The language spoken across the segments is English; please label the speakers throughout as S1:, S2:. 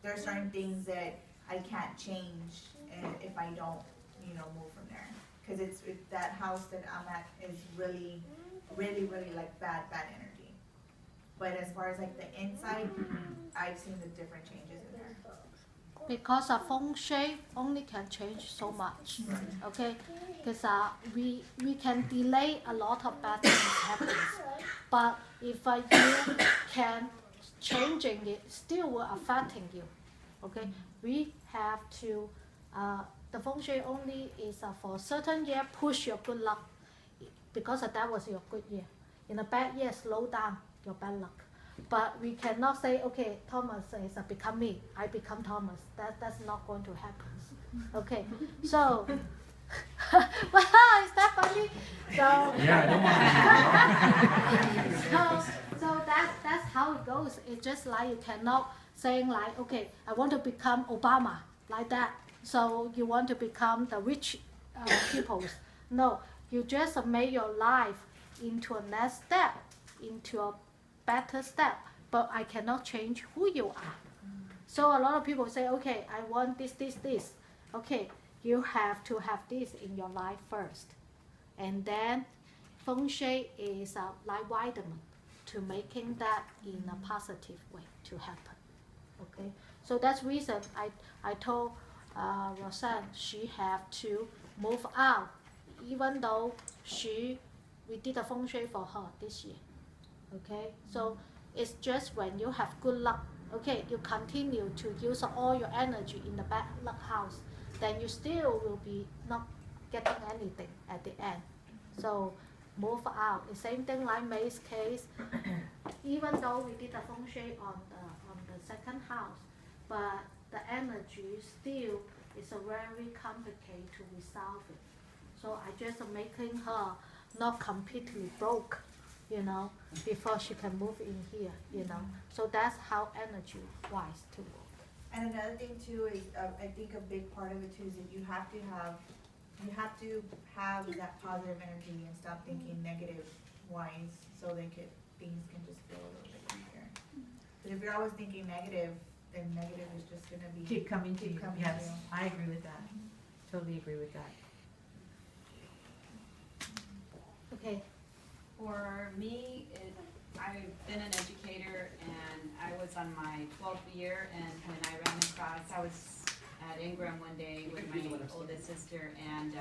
S1: there are certain things that I can't change if I don't, move from there. Because that house that I'm at is really, really, really like bad energy. But as far as like the inside, I've seen the different changes in there.
S2: Because of Feng Shui only can change so much, okay? Because we can delay a lot of bad things happens, but if you can changing it, still will affecting you, okay? We have to, the Feng Shui only is for certain year push your good luck, because that was your good year. In a bad year, slow down your bad luck. But we cannot say, okay, Thomas is become me, I become Thomas. That's not going to happen. Okay, so, is that funny? So,
S3: yeah, I don't want
S2: so that's how it goes. It's just like you cannot saying like, okay, I want to become Obama, like that. So you want to become the rich people. No, you just make your life into a next step, into a better step, but I cannot change who you are. So a lot of people say, okay, I want this. Okay, you have to have this in your life first. And then Feng Shui is like vitamin to making that in a positive way to happen. Okay, so that's reason I told Roseanne she have to move out, even though we did a Feng Shui for her this year. Okay, so it's just when you have good luck, okay, you continue to use all your energy in the bad luck house, then you still will be not getting anything at the end. So move out. The same thing like May's case. Even though we did a Feng Shui on the second house, but the energy still is a very complicated to resolve it. So I just making her not completely broke, before she can move in here, So that's how energy wise to work.
S1: And another thing too is, I think a big part of it too is that you have to have that positive energy and stop thinking negative wise, so things can just feel a little bit easier. But if you're always thinking negative, then negative is just gonna be
S4: keep coming to you. Yes,
S1: to you.
S4: I agree with that. Totally agree with that.
S2: Okay.
S5: For me, I've been an educator, and I was on my 12th year, and when I ran across, I was at Ingram one day with my oldest sister, and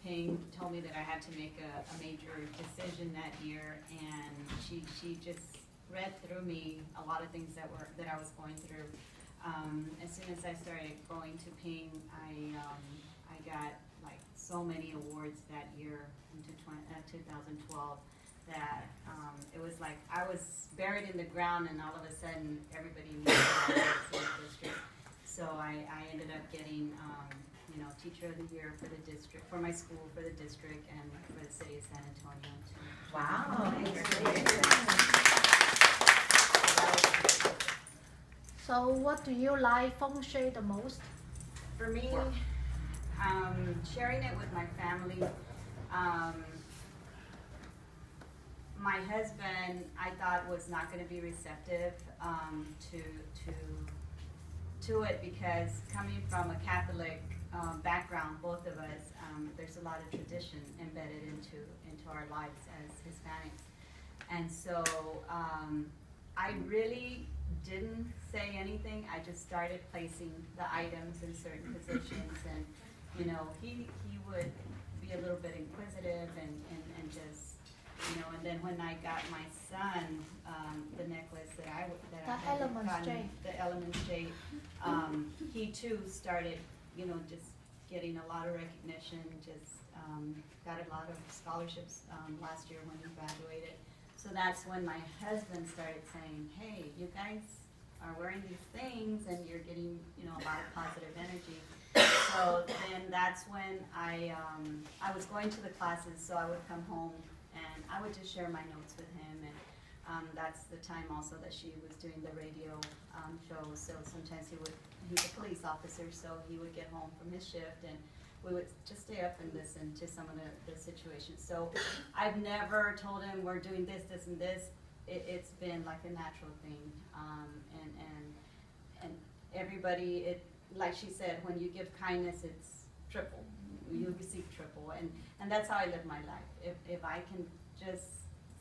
S5: Feng told me that I had to make a major decision that year, and she just read through me a lot of things that I was going through. As soon as I started going to Feng, I got like so many awards that year into 2012 that it was like I was buried in the ground, and all of a sudden everybody knew that I was in the district. So I ended up getting Teacher of the Year for the district, for my school, for the district, and for the city of San Antonio too.
S4: Wow.
S2: So what do you like Feng Shui the most?
S5: For me, sharing it with my family. My husband, I thought, was not going to be receptive to it, because coming from a Catholic background, both of us, there's a lot of tradition embedded into our lives as Hispanics, and so I really didn't say anything. I just started placing the items in certain positions, and he would be a little bit inquisitive and just and then when I got my son the necklace that I had gotten, the Elements Jade, he too started just getting a lot of recognition, just got a lot of scholarships last year when he graduated. So that's when my husband started saying, hey, you guys are wearing these things and you're getting a lot of positive energy. So then that's when I was going to the classes, so I would come home and I would just share my notes with him, and that's the time also that she was doing the radio shows. So sometimes he's a police officer, so he would get home from his shift, and we would just stay up and listen to some of the situations. So I've never told him we're doing this, and this. It's been like a natural thing, and everybody, like she said, when you give kindness, it's triple. You receive triple, and that's how I live my life. If I can just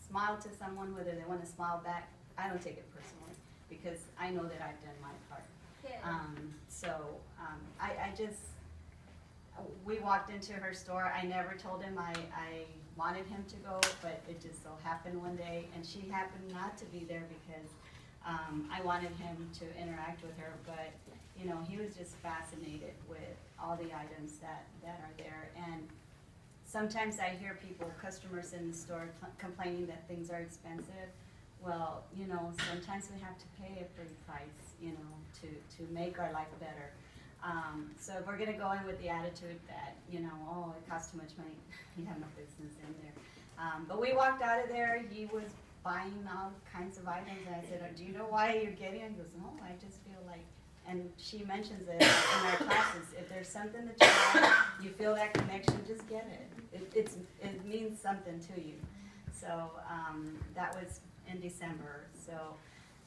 S5: smile to someone, whether they want to smile back, I don't take it personally because I know that I've done my part. We walked into her store. I never told him I wanted him to go, but it just so happened one day, and she happened not to be there because I wanted him to interact with her, but you know, he was just fascinated with all the items that are there. And sometimes I hear people, customers in the store complaining that things are expensive. Well, you know, sometimes we have to pay a pretty price, you know, to make our life better. So if we're gonna go in with the attitude that, you know, oh, it costs too much money, you have no business in there. But we walked out of there, he was buying all kinds of items, and I said, do you know why you're getting it? He goes, no, I just feel like, and she mentions it in our classes, if there's something that you like, you feel that connection, just get it. It means something to you. So that was in December. So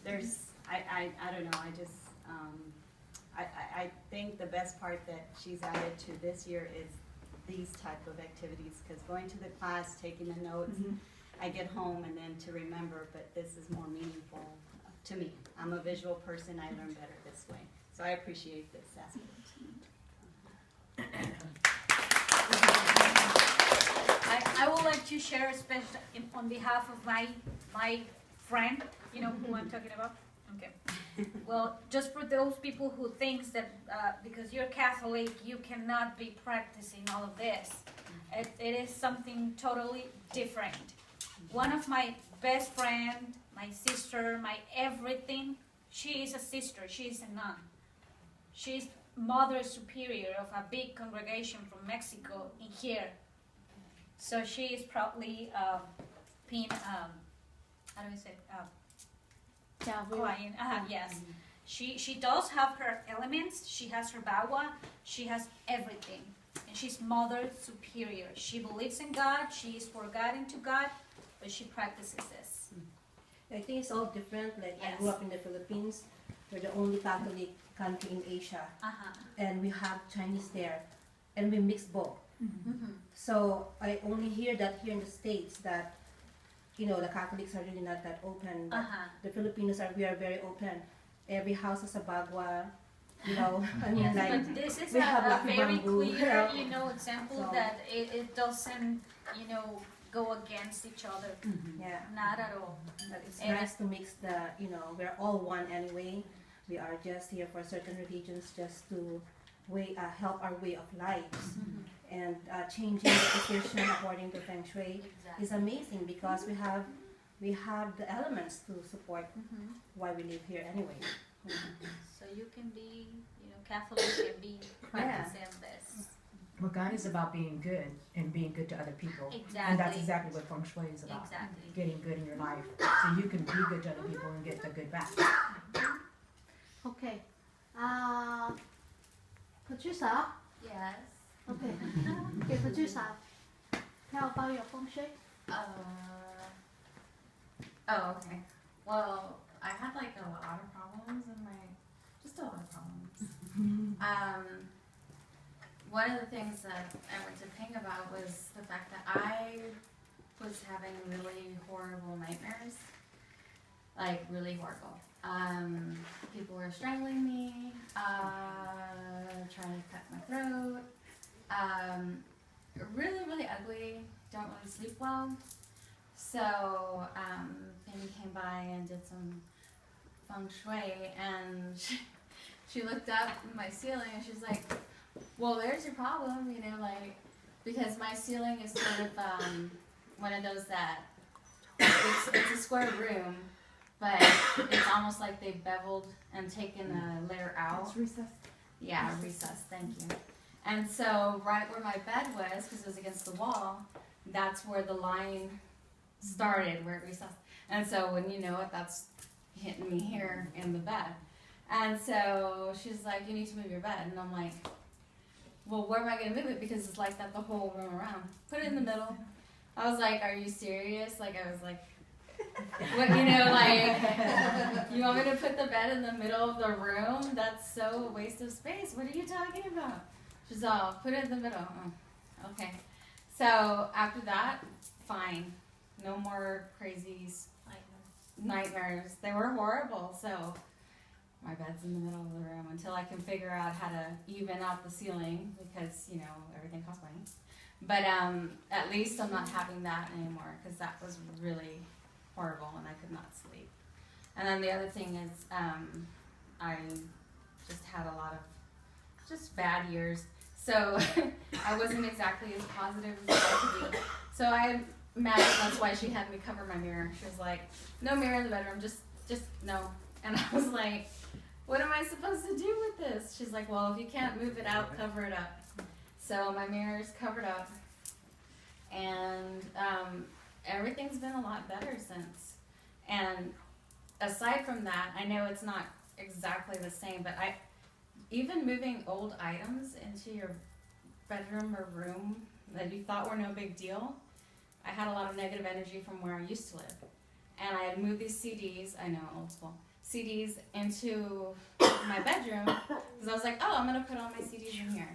S5: there's, I don't know, I think the best part that she's added to this year is these type of activities, because going to the class, taking the notes, I get home and then to remember, but this is more meaningful to me. I'm a visual person, I learn better this way. So I appreciate this aspect.
S3: I would like to share, especially on behalf of my friend, you know who I'm talking about? Okay. Well, just for those people who thinks that because you're Catholic, you cannot be practicing all of this. It is something totally different. One of my best friend, my sister, my everything, she is a sister, she is a nun. She's Mother Superior of a big congregation from Mexico in here. So she is probably being, how do I say, quiet. Yes. She does have her elements, she has her bawa, she has everything. And she's Mother Superior. She believes in God, she is forgotten to God, but she practices this.
S6: I think it's all different. Like
S3: Yes.
S6: I grew up in the Philippines. We're the only Catholic country in Asia, and we have Chinese there, and we mix both. So I only hear that here in the States that, you know, the Catholics are really not that open. But the Filipinos we are very open. Every house has a bagua, you know. I mean,
S3: Yes,
S6: like
S3: but this is
S6: we have
S3: a
S6: lucky
S3: very
S6: bamboo,
S3: clear, you know, example
S6: So-
S3: that it doesn't, you know, go against each other.
S6: yeah.
S3: Not at all.
S6: But it's
S3: And
S6: nice to mix the, you know, we're all one anyway. We are just here for certain religions just to help our way of lives. And changing the position according to Feng Shui
S3: Exactly.
S6: is amazing because we have the elements to support why we live here anyway.
S3: So you can be, you know, Catholic and be practicing this.
S4: Well, God is about being good and being good to other people.
S3: Exactly.
S4: And that's exactly what Feng Shui is about.
S3: Exactly.
S4: Getting good in your life so you can be good to other people and get the good back.
S2: Okay. Producer.
S3: Yes.
S2: Okay. Okay, producer. Tell about your feng shui.
S7: Oh, okay. Well, I had like a lot of problems in just a lot of problems. One of the things that I went to Peng about was the fact that I was having really horrible nightmares. Like really horrible. People were strangling me, trying to cut my throat. Really, really ugly. Don't really sleep well. So Penny came by and did some feng shui, and she looked up at my ceiling and she's like, "Well, there's your problem, you know, like because my ceiling is sort of one of those that it's a square room, but it's almost like they beveled and taken a layer out.
S4: It's recessed.
S7: Yeah, recessed. Thank you. And so right where my bed was, because it was against the wall, that's where the line started, where it recessed. And so when you know it, that's hitting me here in the bed. And so she's like, "You need to move your bed." And I'm like, "Well, where am I going to move it? Because it's like that the whole room around. Put it in the middle." I was like, "Are you serious?" Like, I was like, What, you know, like, you want me to put the bed in the middle of the room? That's so a waste of space. What are you talking about? She's all, put it in the middle. Oh, okay. So after that, fine. No more crazy nightmares. They were horrible. So my bed's in the middle of the room until I can figure out how to even out the ceiling because, you know, everything costs money. But at least I'm not having that anymore because that was really horrible and I could not sleep. And then the other thing is I just had a lot of just bad years. So I wasn't exactly as positive as I could be. So I imagine that's why she had me cover my mirror. She was like, no mirror in the bedroom, just no. And I was like, what am I supposed to do with this? She's like, well, if you can't move it out, cover it up. So my mirror is covered up. And everything's been a lot better since. And aside from that, I know it's not exactly the same, but even moving old items into your bedroom or room that you thought were no big deal, I had a lot of negative energy from where I used to live. And I had moved these CDs, I know, old school, CDs into my bedroom because I was like, oh, I'm going to put all my CDs in here,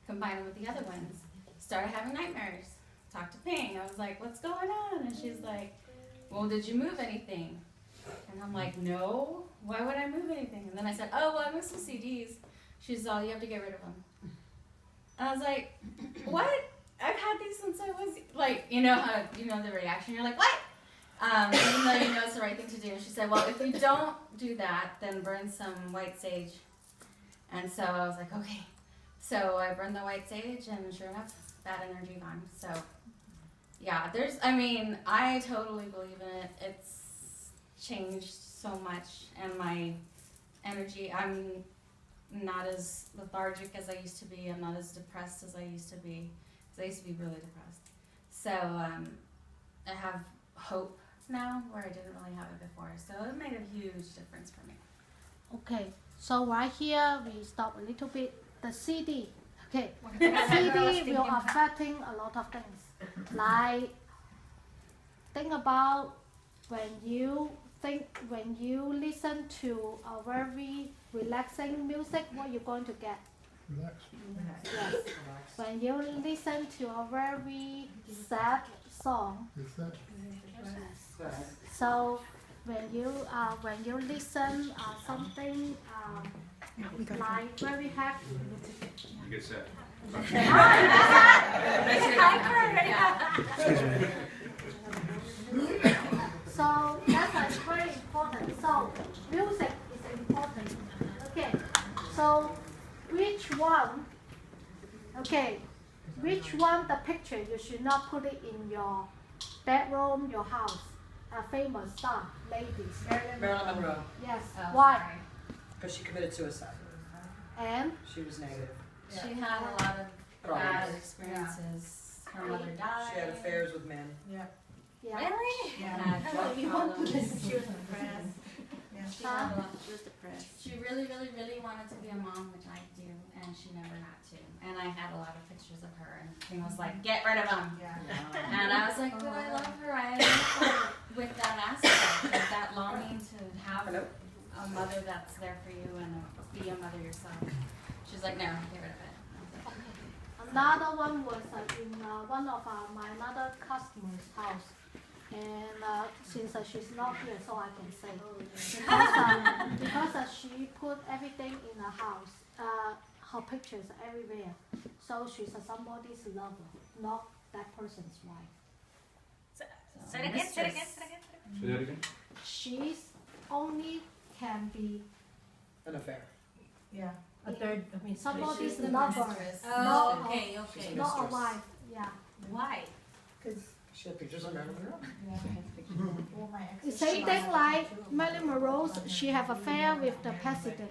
S7: combine them with the other ones. Started having nightmares. Talked to Feng. I was like, what's going on? And she's like, well, did you move anything? And I'm like, no. Why would I move anything? And then I said, oh, well, I moved some CDs. She's all, you have to get rid of them. And I was like, what? I've had these since I was, like, you know how, you know the reaction. You're like, what? Even though you know it's the right thing to do. And she said, well, if you don't do that, then burn some white sage. And so I was like, okay. So I burned the white sage, and sure enough, bad energy gone. So, yeah, I totally believe in it. It's changed so much, and my energy, I'm not as lethargic as I used to be. I'm not as depressed as I used to be. Because I used to be really depressed. So, I have hope now where I didn't really have it before. So it made a huge difference for me.
S2: Okay, so right here we stop a little bit. The CD, okay, CD will affecting a lot of things. Like, think about when you listen to a very relaxing music, what you're going to get.
S8: Relax.
S2: Yes. When you listen to a very sad song,
S8: Is that
S2: so when you listen something like very happy.
S9: You get set.
S2: So that's very important. So music is important. Okay. So which one? Okay. Which one the picture you should not put it in your bedroom, your house? A famous star, ladies.
S4: Marilyn Monroe,
S2: Yes.
S7: Oh,
S2: Why?
S7: sorry.
S4: because she committed suicide.
S2: And
S4: She was negative.
S7: She had a lot of bad
S4: Problems.
S7: experiences. Her mother died.
S4: She had affairs with men.
S2: yeah.
S7: Really?
S1: Yeah.
S7: Had drug problems.
S1: She was depressed. Yeah.
S7: She had a lot. She was depressed. She really, really, really wanted to be a mom, which I do, and she never had to. And I had a lot of pictures of her, and he was like, "Get rid of them."
S1: Yeah.
S7: And I was like, "But I love her. I identify with that aspect, with that longing to have a mother that's there for you and be a mother yourself." She's like, "No, get rid of it." I was like,
S2: Another one was in one of my another customer's house. And since she's not here, so I can say because she put everything in her house, her pictures everywhere. So she's somebody's lover, not that person's wife.
S3: Say it again, say it again, say it again.
S9: Say that again?
S2: She's only can be
S4: An affair.
S1: Yeah.
S6: A third, I mean,
S2: somebody's
S7: She's the
S2: lover,
S7: mistress.
S2: not
S7: Oh, okay, okay.
S2: not a
S4: Mistress.
S2: wife. Yeah.
S3: Why?
S1: Because
S4: She had pictures of Marilyn Monroe.
S1: well, my ex.
S2: The same thing like Marilyn Monroe, she have affair with the president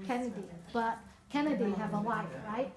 S2: Kennedy, but Kennedy have a wife, right?